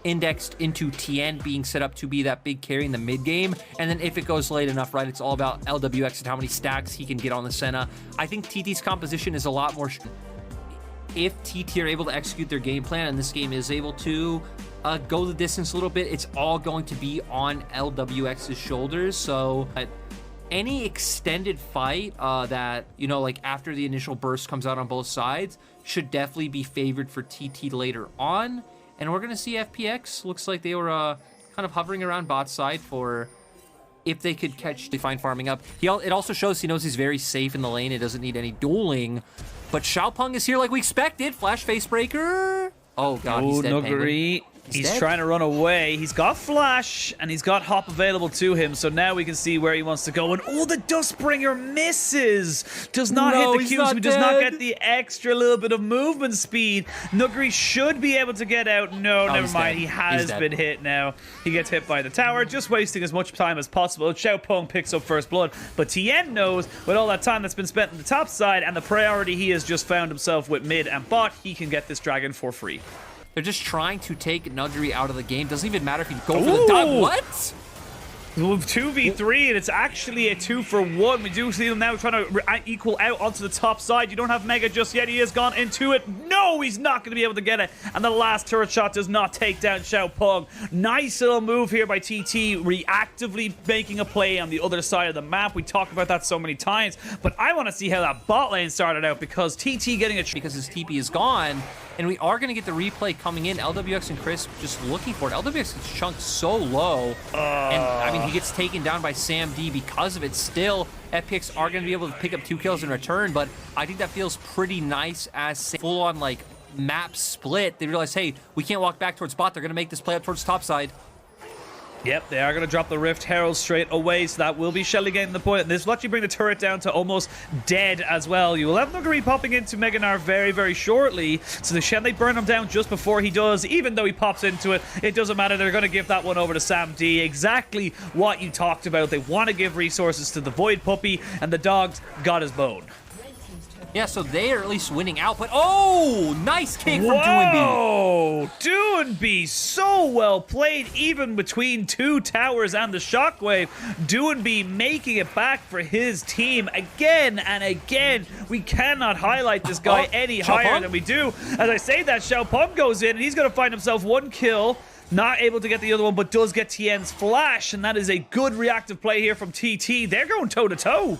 indexed into TN being set up to be that big carry in the mid game, and then if it goes late enough, right, it's all about LWX and how many stacks he can get on the Senna. I think TT's composition is a lot more if TT are able to execute their game plan and this game is able to go the distance a little bit, it's all going to be on LWX's shoulders. So any extended fight that, you know, like after the initial burst comes out on both sides should definitely be favored for TT later on. And we're going to see FPX. Looks like they were kind of hovering around bot side for if they could catch Define farming up. It also shows he knows he's very safe in the lane. It doesn't need any dueling. But Xiaopeng is here like we expected. Flash face breaker. Oh, God, he's dead. Nuguri. He's trying to run away. He's got Flash, and he's got Hop available to him, so now we can see where he wants to go. And oh, the Dustbringer misses! Does not hit the Qs, does not get the extra little bit of movement speed. Nuguri should be able to get out. No, never mind. He has been hit now. He gets hit by the tower, just wasting as much time as possible. Xiaopeng picks up first blood, but Tien knows with all that time that's been spent on the top side and the priority he has just found himself with mid and bot, he can get this dragon for free. They're just trying to take Nuguri out of the game. Doesn't even matter if you go for the dive. What? 2v3, and it's actually a 2-for-1. We do see them now trying to equal out onto the top side. You don't have Mega just yet. He has gone into it. No, he's not going to be able to get it. And the last turret shot does not take down Xiaopeng. Nice little move here by TT, reactively making a play on the other side of the map. We talk about that so many times, but I want to see how that bot lane started out because TT getting a... Because his TP is gone, and we are going to get the replay coming in. LWX and Chris just looking for it. LWX gets chunked so low, and I mean, he gets taken down by Sam D because of it. Still, FPX are going to be able to pick up 2 kills in return, but I think that feels pretty nice as full-on, like, map split. They realize, hey, we can't walk back towards bot. They're going to make this play up towards top side. Yep, they are going to drop the Rift Herald straight away, so that will be Shelly getting the point. And this will actually bring the turret down to almost dead as well. You will have Nuguri popping into Meganar very, very shortly. So the Shelly burn him down just before he does. Even though he pops into it, it doesn't matter. They're going to give that one over to Sam D. Exactly what you talked about. They want to give resources to the Void Puppy, and the dogs got his bone. Yeah, so they are at least winning out, but oh, nice kick from Doinby. Oh, Doinby, so well played, even between 2 towers and the Shockwave. Doinby making it back for his team again and again. We cannot highlight this guy any higher than we do. As I say that, Xiaopeng goes in, and he's going to find himself 1 kill. Not able to get the other one, but does get Tien's flash, and that is a good reactive play here from TT. They're going toe-to-toe.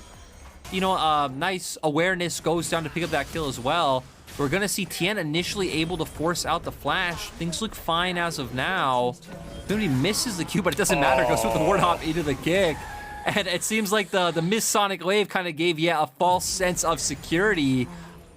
You know, nice awareness goes down to pick up that kill as well. We're going to see Tien initially able to force out the flash. Things look fine as of now. Nobody misses the Q, but it doesn't matter. Goes with the ward hop into the kick. And it seems like the missed Sonic Wave kind of gave, a false sense of security.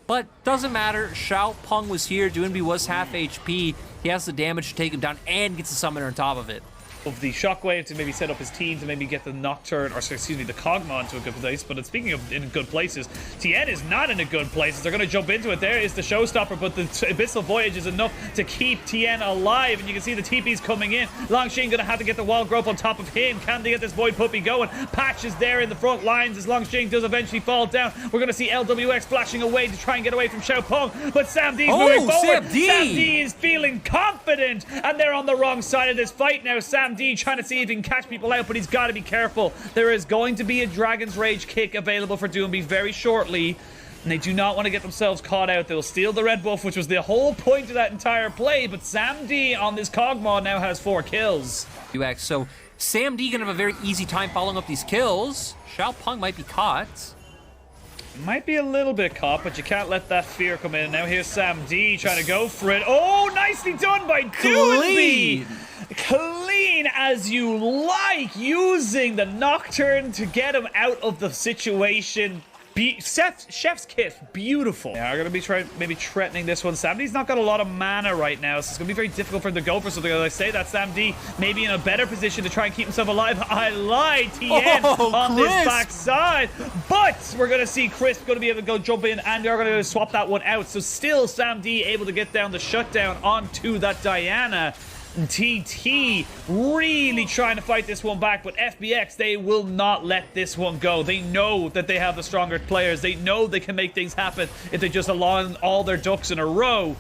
But doesn't matter. Xiaopeng was here. Doinby was half HP. He has the damage to take him down and gets the summoner on top of it. Of the Shockwave to maybe set up his team to maybe get the Nocturne, or excuse me, the Kog'Maw into a good place. But speaking of in good places, Tien is not in a good place. They're going to jump into it. There is the showstopper, but the Abyssal Voyage is enough to keep Tien alive. And you can see the TP's coming in. Longxing going to have to get the wall growth on top of him. Can they get this Void Puppy going? Patch is there in the front lines as Longxing does eventually fall down. We're going to see LWX flashing away to try and get away from Xiaopeng. But Sam D's moving forward. Sam D is feeling confident, and they're on the wrong side of this fight now. Sam D trying to see if he can catch people out, but he's got to be careful. There is going to be a Dragon's Rage kick available for Doinby very shortly, and they do not want to get themselves caught out. They'll steal the red buff, which was the whole point of that entire play, but Sam D on this Kog'Maw now has 4 kills. So Sam D gonna have a very easy time following up these kills. Xiaopeng might be caught. Might be a little bit caught, but you can't let that fear come in. Now here's Sam D trying to go for it. Oh, nicely done by Doinby! Clean as you like, using the Nocturne to get him out of the situation. Chef's kiss, beautiful. Yeah, I'm gonna be maybe threatening this one. Sam D's not got a lot of mana right now, so it's gonna be very difficult for him to go for something. As I say that, Sam D may be in a better position to try and keep himself alive. I lied, Tien on this backside, but we're gonna see Chris gonna be able to go jump in, and they're gonna swap that one out. So still, Sam D able to get down the shutdown onto that Diana. TT really trying to fight this one back, but FPX, they will not let this one go. They know that they have the stronger players. They know they can make things happen if they just align all their ducks in a row.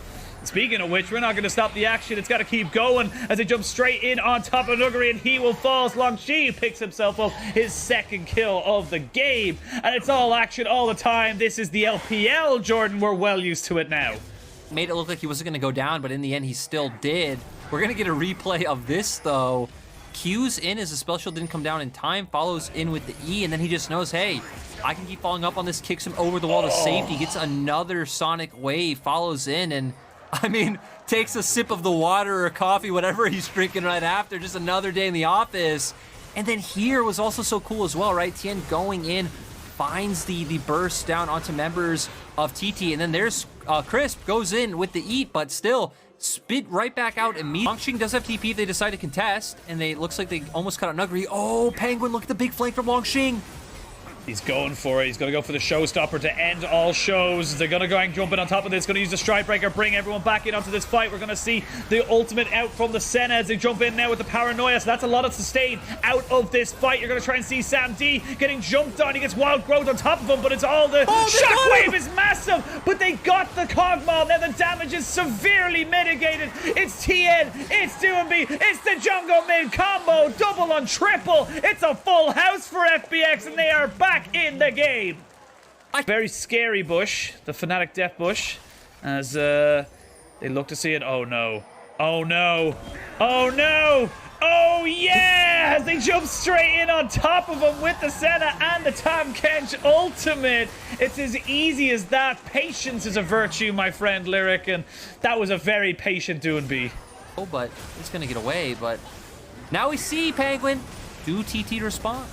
Speaking of which, we're not going to stop the action. It's got to keep going as they jump straight in on top of Nuguri, and he will fall as longshi picks himself up his second kill of the game. And it's all action all the time. This is the LPL, Jordan. We're well used to it now. Made it look like he wasn't going to go down, but in the end, he still did. We're going to get a replay of this, though. Q's in as the spell shield didn't come down in time, follows in with the E, and then he just knows, hey, I can keep following up on this, kicks him over the wall to safety, gets another Sonic wave, follows in, and I mean, takes a sip of the water or coffee, whatever he's drinking right after, just another day in the office. And then here was also so cool as well, right? Tien going in, finds the burst down onto members of TT, and then there's Crisp, goes in with the eat, but still spit right back out immediately. Longxing does have TP if they decide to contest, and it looks like they almost cut out Nuguri. Oh, Penguin, look at the big flank from Longxing. He's going for it. He's going to go for the showstopper to end all shows. They're going to go and jump in on top of this. Going to use the stride breaker, bring everyone back in onto this fight. We're going to see the ultimate out from the Senna as they jump in now with the paranoia. So that's a lot of sustain out of this fight. You're going to try and see Sam D getting jumped on. He gets wild growth on top of him, but it's all the shockwave is massive. But they got the Cogmaw. Now the damage is severely mitigated. It's Tien. It's Doomby. It's the jungle mid combo. Double on triple. It's a full house for FPX, and they are back in the game. Very scary bush, the Fnatic Death Bush, as they look to see it. Oh no. Oh no. Oh no. Oh yeah! As they jump straight in on top of him with the Senna and the Tahm Kench ultimate. It's as easy as that. Patience is a virtue, my friend Lyric, and that was a very patient Doonby. Oh, but it's gonna get away, but now we see Penguin. Do TT respond?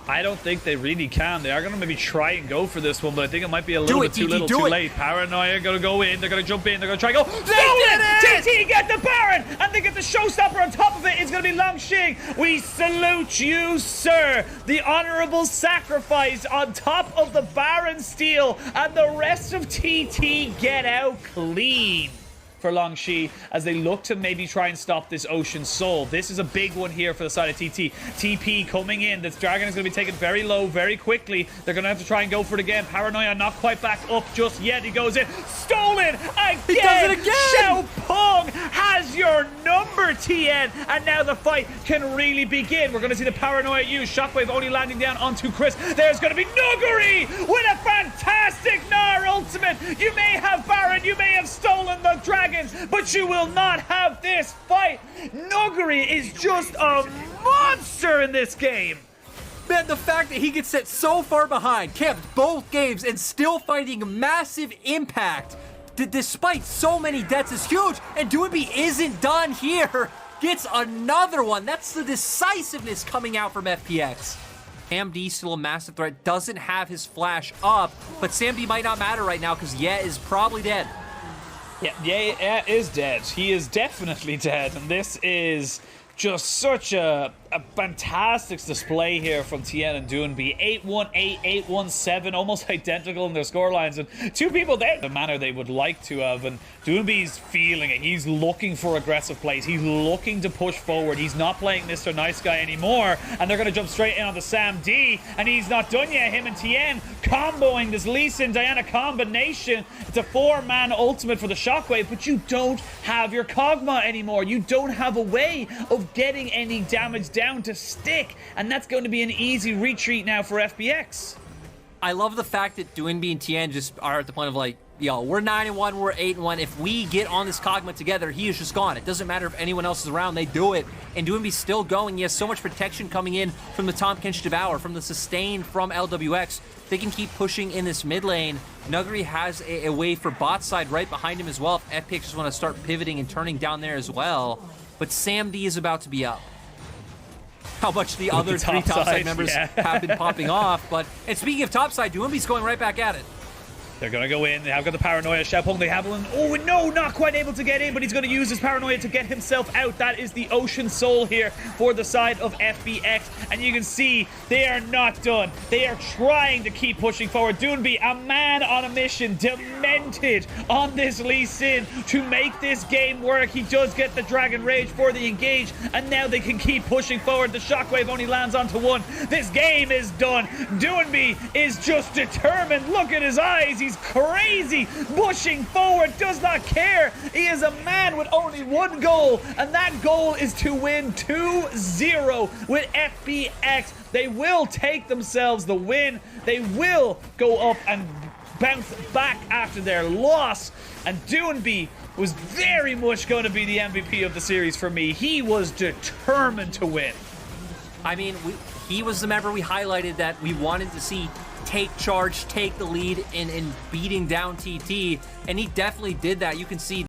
I don't think they really can. They are going to maybe try and go for this one, but I think it might be a little bit too little, too late. Paranoia going to go in. They're going to jump in. They're going to try and go. They did it! TT get the Baron, and they get the showstopper on top of it. It's going to be Longxing. We salute you, sir. The honorable sacrifice on top of the Baron steal, and the rest of TT get out clean for Longxi as they look to maybe try and stop this Ocean Soul. This is a big one here for the side of TT. TP coming in. This Dragon is going to be taken very low very quickly. They're going to have to try and go for it again. Paranoia not quite back up just yet. He goes in. Stolen again! He does it again! Xiaopeng has your number, Tien. And now the fight can really begin. We're going to see the Paranoia use. Shockwave only landing down onto Chris. There's going to be Nuguri with a fantastic Gnar ultimate. You may have Baron. You may have stolen the Dragon, but you will not have this fight. Nuguri is just a monster in this game. Man, the fact that he gets set so far behind, kept both games, and still finding massive impact despite so many deaths is huge. And Doonby isn't done here. Gets another one. That's the decisiveness coming out from FPX. Sam D still a massive threat. Doesn't have his flash up, but Sam D might not matter right now because Ye is probably dead. Yeah, is dead. He is definitely dead, and this is just such a fantastic display here from Tien and Doonby. 8-1-8, 8-1-7, almost identical in their scorelines, and two people there the manner they would like to have, and Doonby's feeling it. He's looking for aggressive plays. He's looking to push forward. He's not playing Mr. Nice Guy anymore, and they're going to jump straight in on the Sam D, and he's not done yet. Him and Tien comboing this Lee Sin Diana combination. It's a 4-man ultimate for the Shockwave, but you don't have your Kog'Maw anymore. You don't have a way of getting any damage down to stick, and that's going to be an easy retreat now for FPX. I love the fact that Doonby and Tien just are at the point of like, yo, we're 9-1, we're 8-1. If we get on this Kog'Maw together, he is just gone. It doesn't matter if anyone else is around, they do it. And Doonby's still going. He has so much protection coming in from the Tahm Kench Devour, from the sustain from LWX. They can keep pushing in this mid lane. Nuguri has a way for bot side right behind him as well. If FPX just want to start pivoting and turning down there as well. But Sam D is about to be up. How much the other three topside members have been popping off. And speaking of topside, Doonby's going right back at it. They're going to go in. They have got the paranoia. Xiaopeng, they have one. Oh, no, not quite able to get in, but he's going to use his paranoia to get himself out. That is the Ocean Soul here for the side of FBX. And you can see they are not done. They are trying to keep pushing forward. Doonby, a man on a mission, demented on this Lee Sin to make this game work. He does get the Dragon Rage for the engage, and now they can keep pushing forward. The Shockwave only lands onto one. This game is done. Doonby is just determined. Look at his eyes. He's is crazy. Pushing forward, does not care. He is a man with only one goal, and that goal is to win 2-0 with FPX. They will take themselves the win. They will go up and bounce back after their loss. And Doonby was very much going to be the MVP of the series for me. He was determined to win. I mean, he was the member we highlighted that we wanted to see take charge, take the lead in beating down TT, and he definitely did that. You can see